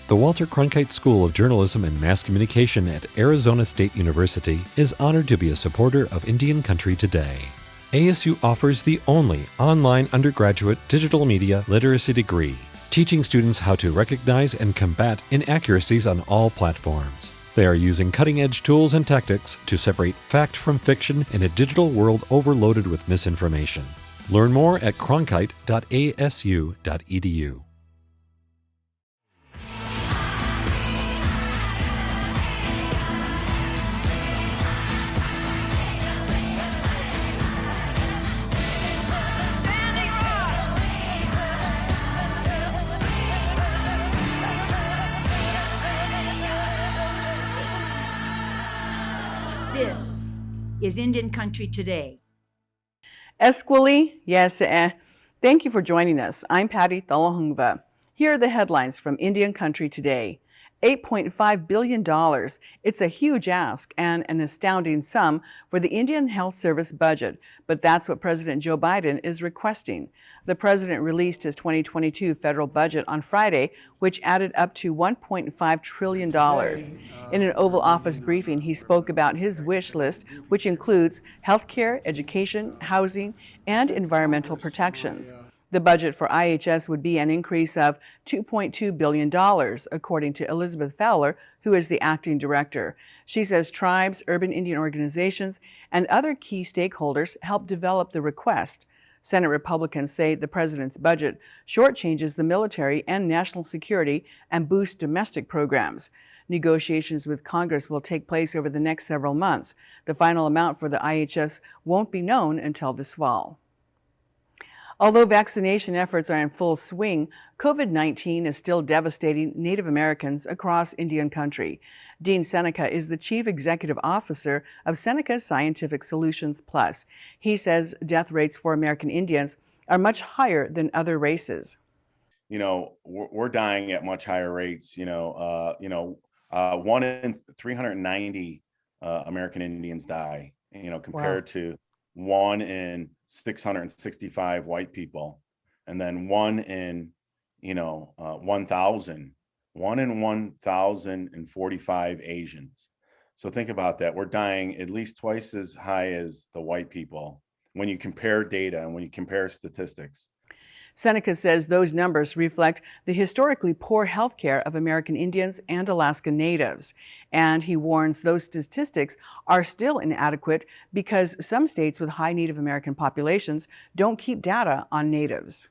The Walter Cronkite School of Journalism and Mass Communication at Arizona State University is honored to be a supporter of Indian Country Today. ASU offers the only online undergraduate digital media literacy degree, teaching students how to recognize and combat inaccuracies on all platforms. They are using cutting-edge tools and tactics to separate fact from fiction in a digital world overloaded with misinformation. Learn more at cronkite.asu.edu. This is Indian Country Today. Esquili, yes, thank you for joining us. I'm Patty Thalahungva. Here are the headlines from Indian Country Today. $8.5 billion. It's a huge ask and an astounding sum for the Indian Health Service budget, but that's what President Joe Biden is requesting. The president released his 2022 federal budget on Friday, which added up to $1.5 trillion. In an Oval Office briefing, he spoke about his wish list, which includes healthcare, education, housing, and environmental protections. The budget for IHS would be an increase of $2.2 billion, according to Elizabeth Fowler, who is the acting director. She says tribes, urban Indian organizations, and other key stakeholders helped develop the request. Senate Republicans say the president's budget shortchanges the military and national security and boosts domestic programs. Negotiations with Congress will take place over the next several months. The final amount for the IHS won't be known until this fall. Although vaccination efforts are in full swing, COVID-19 is still devastating Native Americans across Indian Country. Dean Seneca is the Chief Executive Officer of Seneca Scientific Solutions Plus. He says death rates for American Indians are much higher than other races. We're dying at much higher rates. 1 in 390 American Indians die, compared to 1 in 665 white people, and then 1 in 1,000 1,045 Asians. So think about that. We're dying at least twice as high as the white people when you compare data and when you compare statistics. Seneca says those numbers reflect the historically poor health care of American Indians and Alaska Natives. And he warns those statistics are still inadequate because some states with high Native American populations don't keep data on Natives.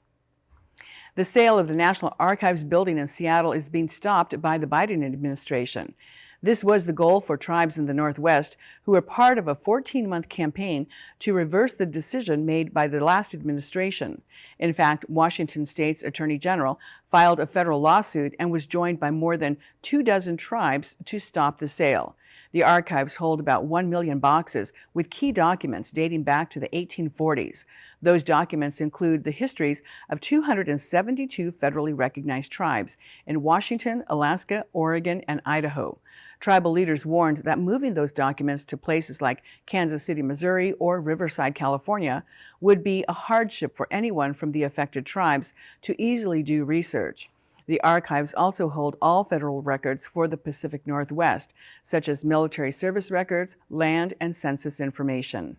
The sale of the National Archives building in Seattle is being stopped by the Biden administration. This was the goal for tribes in the Northwest who were part of a 14-month campaign to reverse the decision made by the last administration. In fact, Washington State's Attorney General filed a federal lawsuit and was joined by more than 24 tribes to stop the sale. The archives hold about 1 million boxes with key documents dating back to the 1840s. Those documents include the histories of 272 federally recognized tribes in Washington, Alaska, Oregon, and Idaho. Tribal leaders warned that moving those documents to places like Kansas City, Missouri, or Riverside, California, would be a hardship for anyone from the affected tribes to easily do research. The archives also hold all federal records for the Pacific Northwest, such as military service records, land, and census information.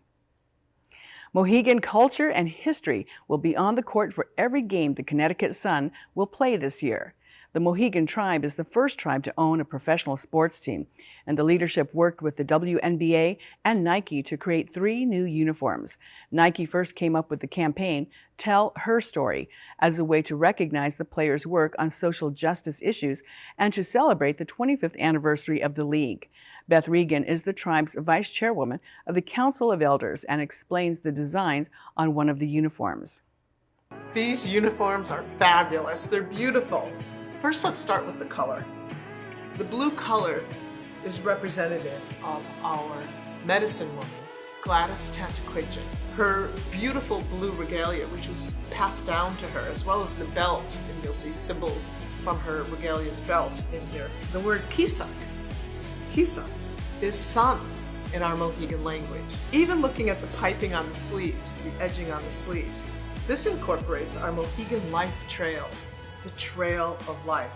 Mohegan culture and history will be on the court for every game the Connecticut Sun will play this year. The Mohegan tribe is the first tribe to own a professional sports team, and the leadership worked with the WNBA and Nike to create 3 new uniforms. Nike first came up with the campaign, Tell Her Story, as a way to recognize the players' work on social justice issues and to celebrate the 25th anniversary of the league. Beth Regan is the tribe's vice chairwoman of the Council of Elders and explains the designs on one of the uniforms. These uniforms are fabulous. They're beautiful. First, let's start with the color. The blue color is representative of our medicine woman, Gladys Tantaquytjik. Her beautiful blue regalia, which was passed down to her, as well as the belt, and you'll see symbols from her regalia's belt in here. The word kisak, kisaks, is sun in our Mohegan language. Even looking at the piping on the sleeves, the edging on the sleeves, this incorporates our Mohegan life trails, the trail of life.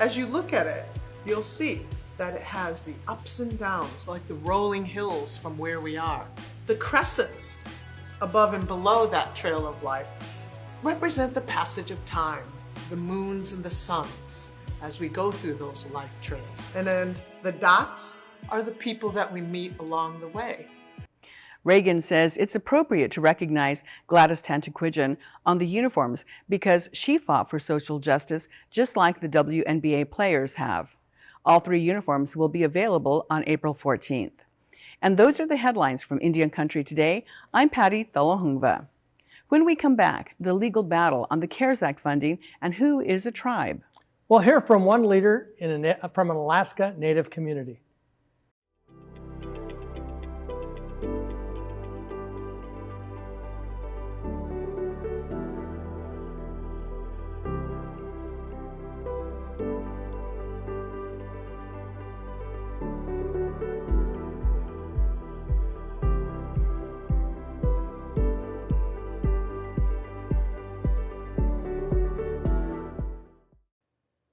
As you look at it, you'll see that it has the ups and downs like the rolling hills from where we are. The crescents above and below that trail of life represent the passage of time, the moons and the suns as we go through those life trails. And then the dots are the people that we meet along the way. Reagan says it's appropriate to recognize Gladys Tantaquidgeon on the uniforms because she fought for social justice just like the WNBA players have. All 3 uniforms will be available on April 14th. And those are the headlines from Indian Country Today. I'm Patty Thalohungva. When we come back, the legal battle on the CARES Act funding and who is a tribe. We'll hear from one leader from an Alaska Native community.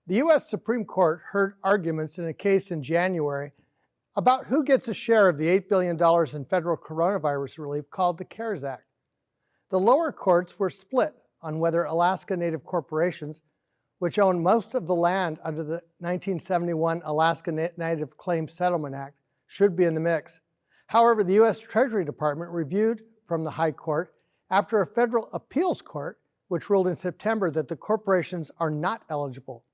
The U.S. Supreme Court heard arguments in a case in January about who gets a share of the $8 billion in federal coronavirus relief called the CARES Act. The lower courts were split on whether Alaska Native corporations, which own most of the land under the 1971 Alaska Native Claims Settlement Act, should be in the mix. However, the U.S. Treasury Department reviewed from the High Court after a federal appeals court, which ruled in September that the corporations are not eligible.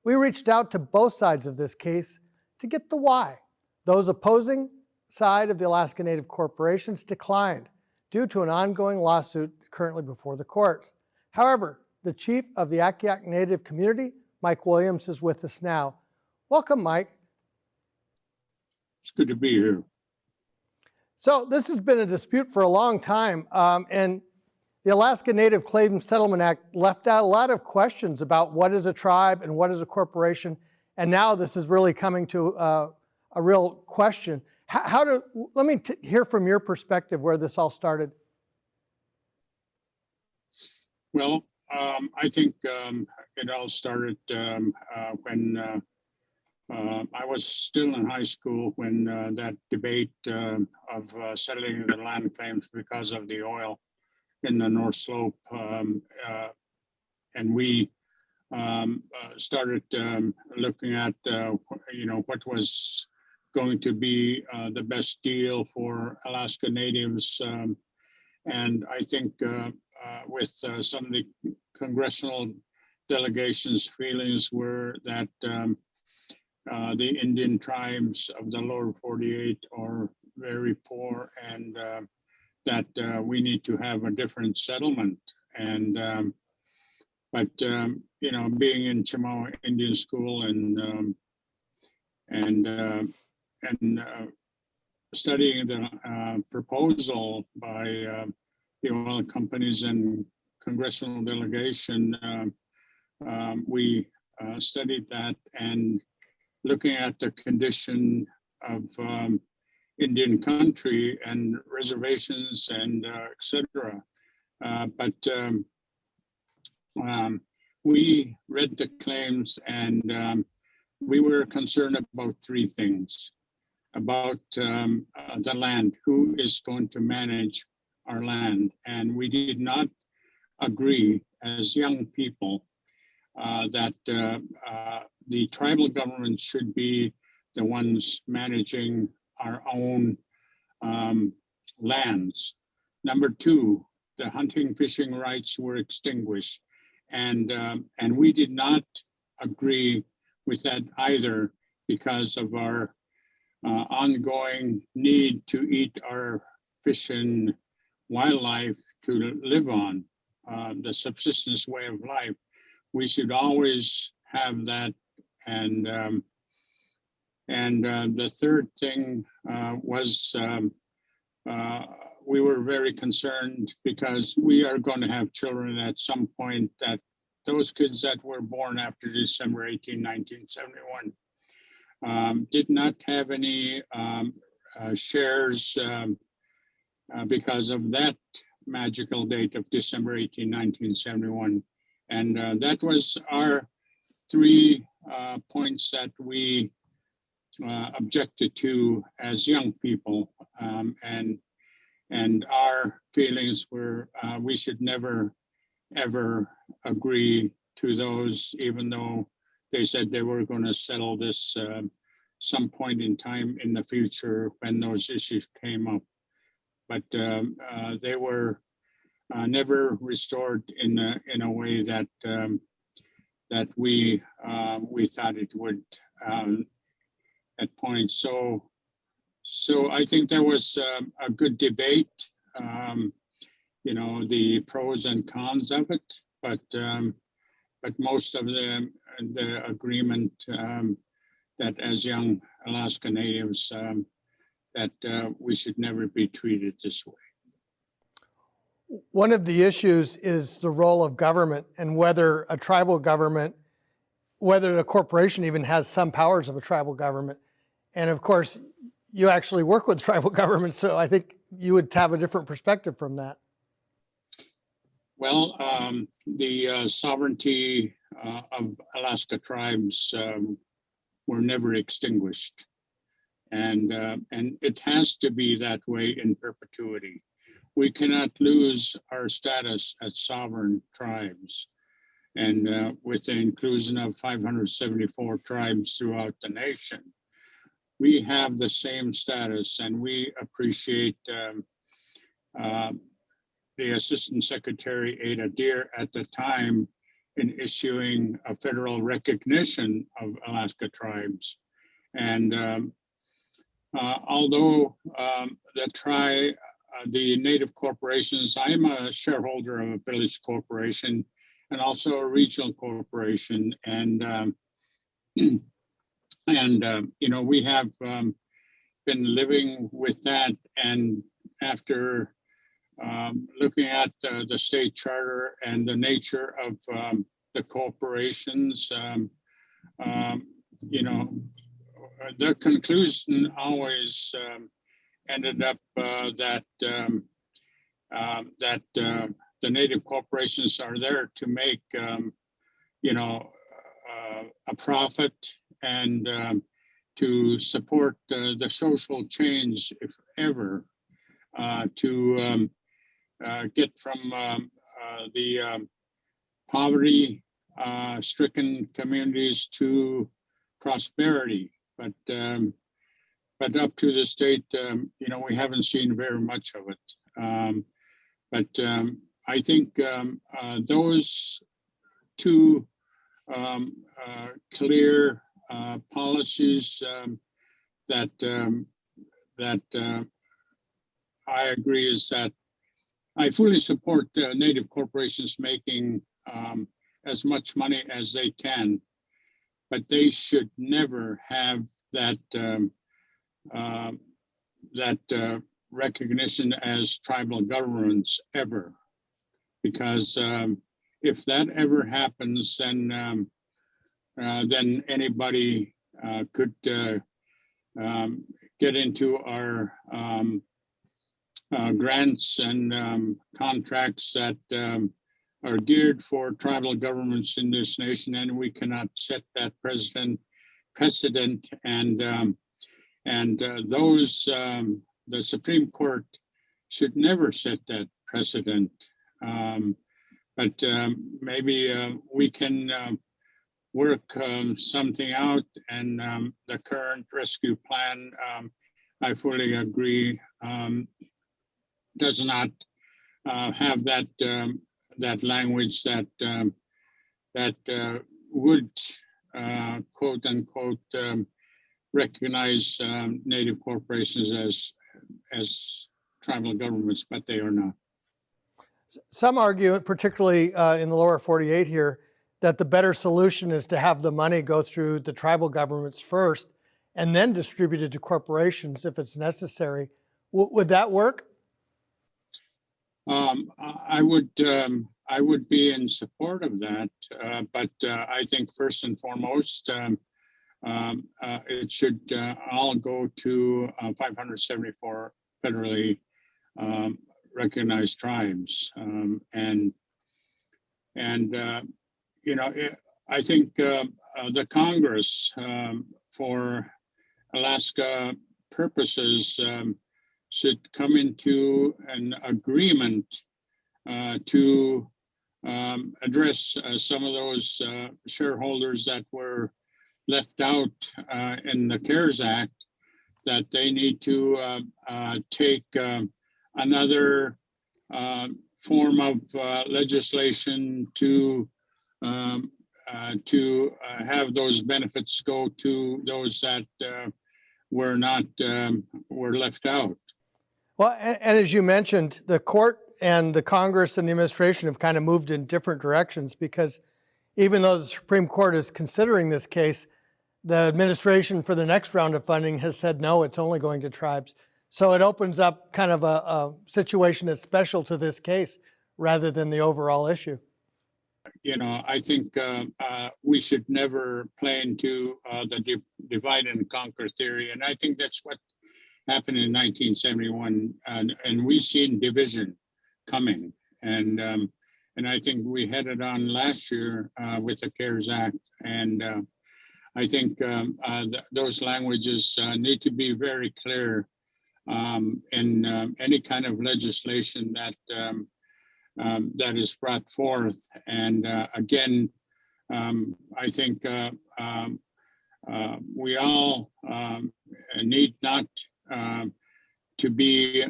We reached out to both sides of this case to get the why. Those opposing side of the Alaska Native corporations declined due to an ongoing lawsuit currently before the courts. However, the chief of the Akiak Native community, Mike Williams, is with us now. Welcome, Mike. It's good to be here. So this has been a dispute for a long time, and the Alaska Native Claims Settlement Act left out a lot of questions about what is a tribe and what is a corporation, and now this is really coming to a real question. Let me hear from your perspective where this all started. Well, I think it all started when I was still in high school when that debate of settling the land claims because of the oil in the North Slope, and we started looking at what was going to be the best deal for Alaska Natives, and I think with some of the congressional delegations' feelings were that the Indian tribes of the lower 48 are very poor and that we need to have a different settlement. And but being in Chemawa Indian School and studying the proposal by the oil companies and congressional delegation, we studied that and looking at the condition of Indian country and reservations and et cetera. But we read the claims and we were concerned about 3 things. About the land, who is going to manage our land. And we did not agree as young people that the tribal government should be the ones managing our own lands. Number 2, the hunting fishing rights were extinguished, and we did not agree with that either because of our ongoing need to eat our fish and wildlife to live on, the subsistence way of life. We should always have that, and the third thing was we were very concerned because we are going to have children at some point, that those kids that were born after December 18, 1971 did not have any shares because of that magical date of December 18, 1971. And that was our 3 points that we objected to as young people, and our feelings were we should never ever agree to those, even though they said they were going to settle this some point in time in the future when those issues came up. But they were never restored in a way that that we thought it would at points. So I think that was a good debate. You know, the pros and cons of it, but most of the agreement that as young Alaska Natives that we should never be treated this way. One of the issues is the role of government and whether a tribal government, whether a corporation even has some powers of a tribal government. And of course, you actually work with tribal governments, so I think you would have a different perspective from that. Well, the sovereignty of Alaska tribes were never extinguished, and it has to be that way in perpetuity. We cannot lose our status as sovereign tribes, and with the inclusion of 574 tribes throughout the nation, we have the same status, and we appreciate the Assistant Secretary Ada Deer at the time in issuing a federal recognition of Alaska tribes. And although the Native corporations, I'm a shareholder of a village corporation and also a regional corporation, and you know, we have been living with that, and after looking at the state charter and the nature of the corporations, you know, the conclusion always ended up that the Native corporations are there to make, you know, a profit and to support the social change, if ever, to get from the poverty-stricken communities to prosperity. But up to this date, you know, we haven't seen very much of it. But I think those two clear policies that I agree is that I fully support Native corporations making as much money as they can, but they should never have that recognition as tribal governments ever, because if that ever happens, then anybody could get into our grants and contracts that are geared for tribal governments in this nation, and we cannot set that precedent. And those the Supreme Court should never set that precedent. But maybe we can work something out, and the current rescue plan, I fully agree, does not have that that language that would quote unquote recognize Native corporations as tribal governments, but they are not. Some argue, particularly in the lower 48 here, that the better solution is to have the money go through the tribal governments first and then distribute it to corporations if it's necessary. Would that work? I would be in support of that, but I think first and foremost, it should all go to 574 federally recognized tribes, and you know, I think the Congress, for Alaska purposes, should come into an agreement to address some of those shareholders that were left out in the CARES Act, that they need to take another form of legislation to have those benefits go to those that were not were left out. Well, and as you mentioned, the court and the Congress and the administration have kind of moved in different directions, because even though the Supreme Court is considering this case, the administration for the next round of funding has said, no, it's only going to tribes. So it opens up kind of a situation that's special to this case rather than the overall issue. You know, I think we should never play into the divide and conquer theory. And I think that's what happened in 1971. And we've seen division coming. And I think we had it on last year with the CARES Act. And I think those languages need to be very clear in any kind of legislation that that is brought forth. And again, I think we all need not to be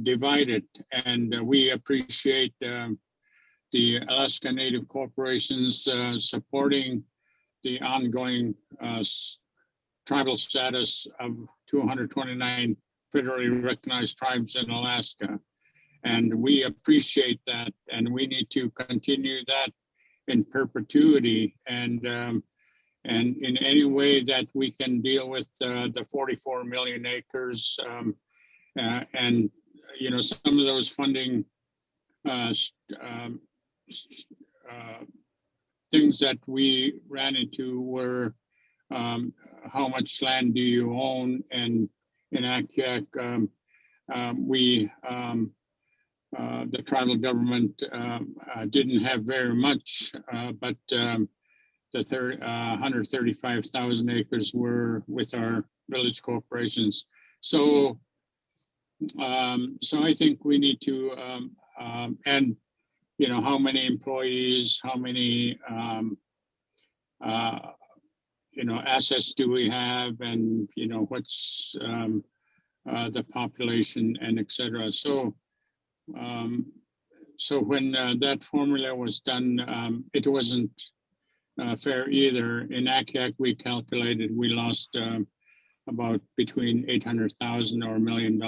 divided, and we appreciate the Alaska Native corporations supporting the ongoing tribal status of 229 federally recognized tribes in Alaska. And we appreciate that, and we need to continue that in perpetuity, and in any way that we can deal with the 44 million acres, and you know, some of those funding things that we ran into were how much land do you own? And in Akiak, the tribal government didn't have very much, but the 135,000 acres were with our village corporations. So, so I think we need to, and you know, how many employees, how many you know, assets do we have, and you know, what's the population, and etc. So. So when that formula was done, it wasn't fair either. In Akiak, we calculated we lost about between $800,000 or $1 million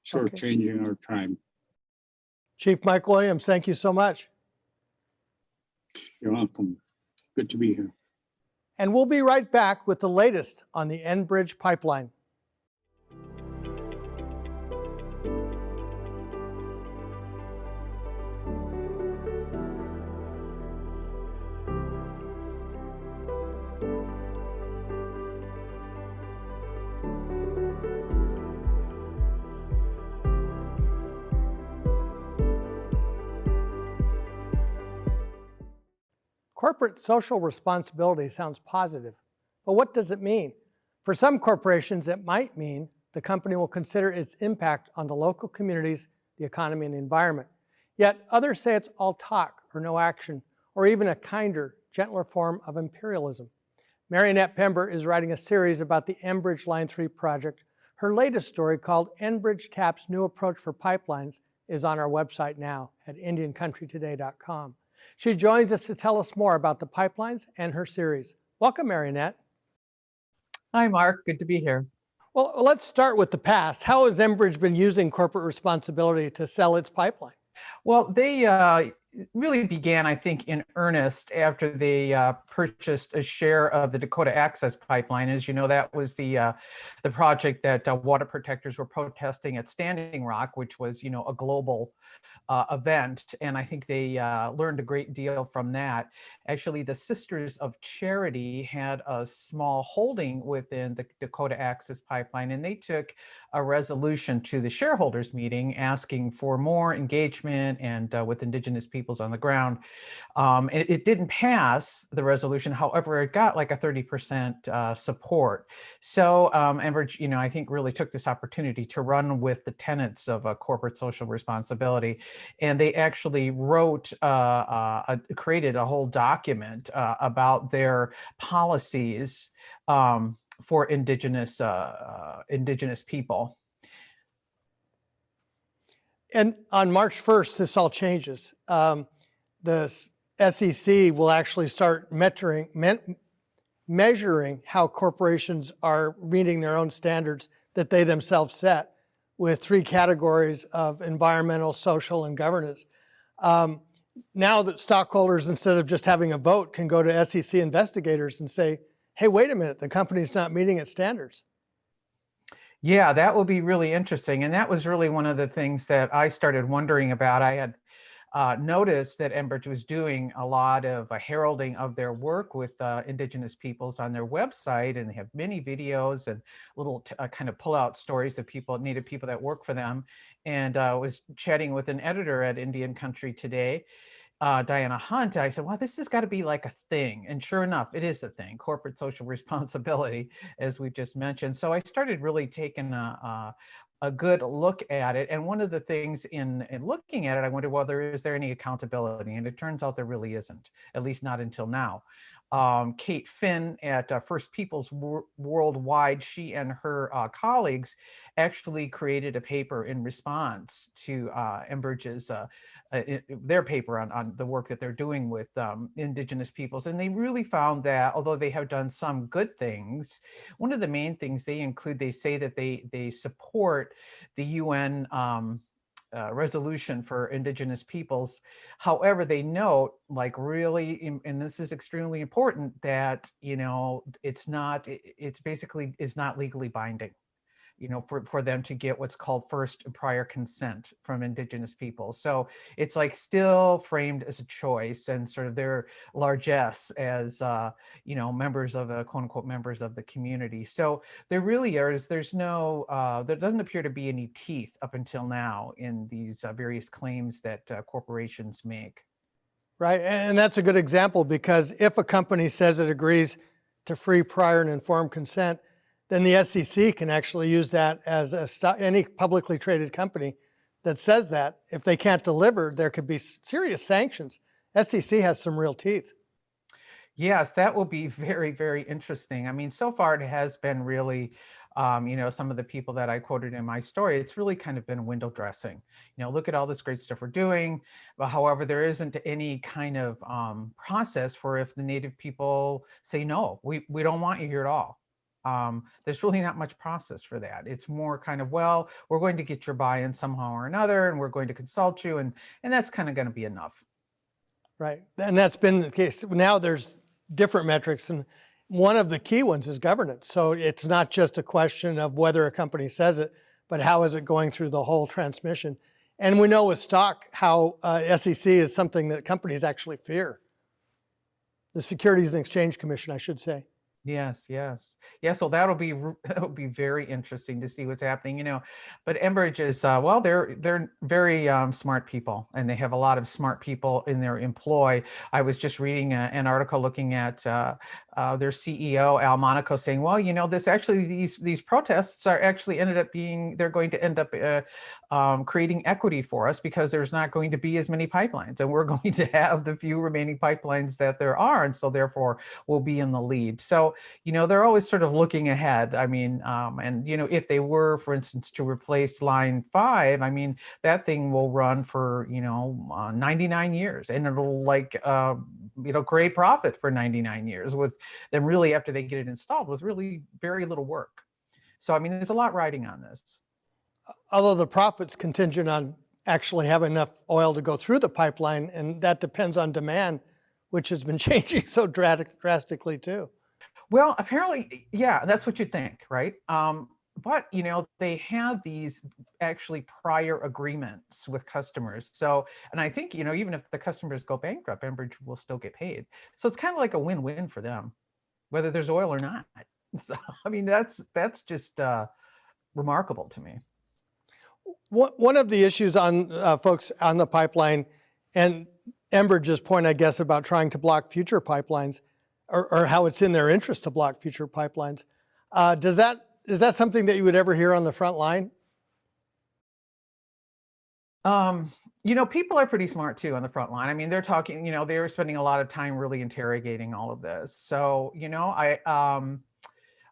shortchanging our tribe. Chief Mike Williams, thank you so much. You're welcome. Good to be here. And we'll be right back with the latest on the Enbridge pipeline. Corporate social responsibility sounds positive, but what does it mean? For some corporations, it might mean the company will consider its impact on the local communities, the economy, and the environment. Yet others say it's all talk or no action, or even a kinder, gentler form of imperialism. Marionette Pember is writing a series about the Enbridge Line 3 project. Her latest story, called Enbridge Taps New Approach for Pipelines, is on our website now at indiancountrytoday.com. She joins us to tell us more about the pipelines and her series. Welcome, Marionette. Hi, Mark. Good to be here. Well, let's start with the past. How has Enbridge been using corporate responsibility to sell its pipeline? Well, they really began, I think, in earnest after they purchased a share of the Dakota Access Pipeline. As you know, that was the project that water protectors were protesting at Standing Rock, which was, you know, a global event. And I think they learned a great deal from that. Actually, the Sisters of Charity had a small holding within the Dakota Access Pipeline, and they took a resolution to the shareholders meeting asking for more engagement and with Indigenous people peoples on the ground. It didn't pass the resolution. However, it got like a 30% support. So Enbridge, I think really took this opportunity to run with the tenets of corporate social responsibility. And they actually created a whole document about their policies for indigenous people. And on March 1st, this all changes. The SEC will actually start measuring how corporations are meeting their own standards that they themselves set, with 3 categories of environmental, social, and governance. Now that stockholders, instead of just having a vote, can go to SEC investigators and say, hey, wait a minute, the company's not meeting its standards. Yeah, that will be really interesting. And that was really one of the things that I started wondering about. I had noticed that Enbridge was doing a lot of heralding of their work with indigenous peoples on their website, and they have many videos and little kind of pull-out stories of native people that work for them. And I was chatting with an editor at Indian Country Today, Diana Hunt. I said, well, this has got to be like a thing. And sure enough, it is a thing, corporate social responsibility, as we just mentioned. So I started really taking a good look at it. And one of the things in looking at it, I wondered, well, is there any accountability? And it turns out there really isn't, at least not until now. Kate Finn at First Peoples Worldwide, she and her colleagues actually created a paper in response to Enbridge's their paper on the work that they're doing with indigenous peoples. And they really found that although they have done some good things, one of the main things they include, they say that they support the UN resolution for indigenous peoples. However, they note, like, really, and this is extremely important, that it's basically is not legally binding, for them to get what's called first and prior consent from indigenous people. So it's like still framed as a choice, and sort of their largesse as members of quote unquote members of the community. So there really there's no there doesn't appear to be any teeth up until now in these various claims that corporations make. Right, and that's a good example, because if a company says it agrees to free, prior, and informed consent, then the SEC can actually use that as any publicly traded company that says that. If they can't deliver, there could be serious sanctions. SEC has some real teeth. Yes, that will be very, very interesting. I mean, so far it has been really, some of the people that I quoted in my story, it's really kind of been window dressing. Look at all this great stuff we're doing. But however, there isn't any kind of process for if the native people say, no, we don't want you here at all. There's really not much process for that. It's more kind of, well, we're going to get your buy-in somehow or another, and we're going to consult you, and that's kind of going to be enough. Right, and that's been the case. Now there's different metrics, and one of the key ones is governance. So it's not just a question of whether a company says it, but how is it going through the whole transmission. And we know with stock how SEC is something that companies actually fear. The Securities and Exchange Commission, I should say. Yes. So that'll be very interesting to see what's happening. But Enbridge is they're very smart people, and they have a lot of smart people in their employ. I was just reading an article looking at their CEO Al Monaco saying, well, this actually these protests are actually they're going to end up creating equity for us, because there's not going to be as many pipelines, and we're going to have the few remaining pipelines that there are, and so therefore we'll be in the lead. So they're always sort of looking ahead. I mean, and if they were, for instance, to replace Line 5, I mean, that thing will run for 99 years, and it'll create profit for 99 years, with them really, after they get it installed, with really very little work. So I mean, there's a lot riding on this. Although the profit's contingent on actually having enough oil to go through the pipeline, and that depends on demand, which has been changing so drastically too. Well, apparently, yeah, that's what you'd think, right? But they have these actually prior agreements with customers. So, and I think even if the customers go bankrupt, Enbridge will still get paid. So it's kind of like a win-win for them, whether there's oil or not. So I mean, that's just remarkable to me. One of the issues on folks on the pipeline, and Enbridge's point, I guess, about trying to block future pipelines, or how it's in their interest to block future pipelines. Is that something that you would ever hear on the front line? People are pretty smart too on the front line. I mean, they're talking, they're spending a lot of time really interrogating all of this. So,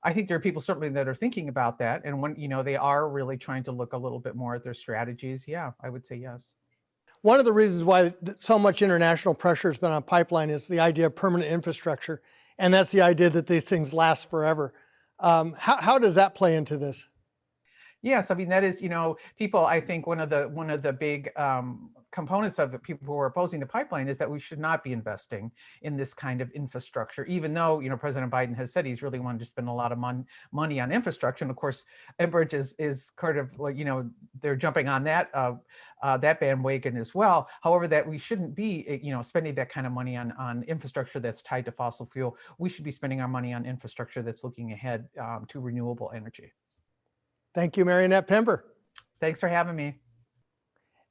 I think there are people certainly that are thinking about that. And when, they are really trying to look a little bit more at their strategies. Yeah, I would say yes. One of the reasons why so much international pressure has been on pipeline is the idea of permanent infrastructure. And that's the idea that these things last forever. How does that play into this? Yes, I mean, that is, people, I think one of the big components of the people who are opposing the pipeline is that we should not be investing in this kind of infrastructure, even though, President Biden has said he's really wanted to spend a lot of money on infrastructure. And of course, Enbridge is kind of like, they're jumping on that bandwagon as well. However, that we shouldn't be, spending that kind of money on infrastructure that's tied to fossil fuel. We should be spending our money on infrastructure that's looking ahead to renewable energy. Thank you, Marionette Pember. Thanks for having me.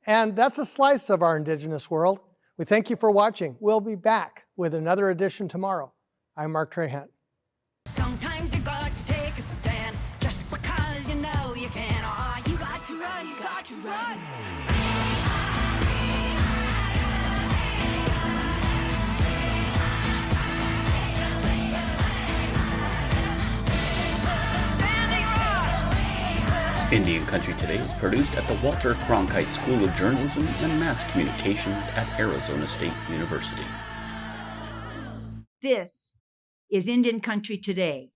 And that's a slice of our Indigenous world. We thank you for watching. We'll be back with another edition tomorrow. I'm Mark Trahant. Sometimes you got to take a stand just because you know you can. Oh, you got to run, you got to run. Indian Country Today is produced at the Walter Cronkite School of Journalism and Mass Communications at Arizona State University. This is Indian Country Today.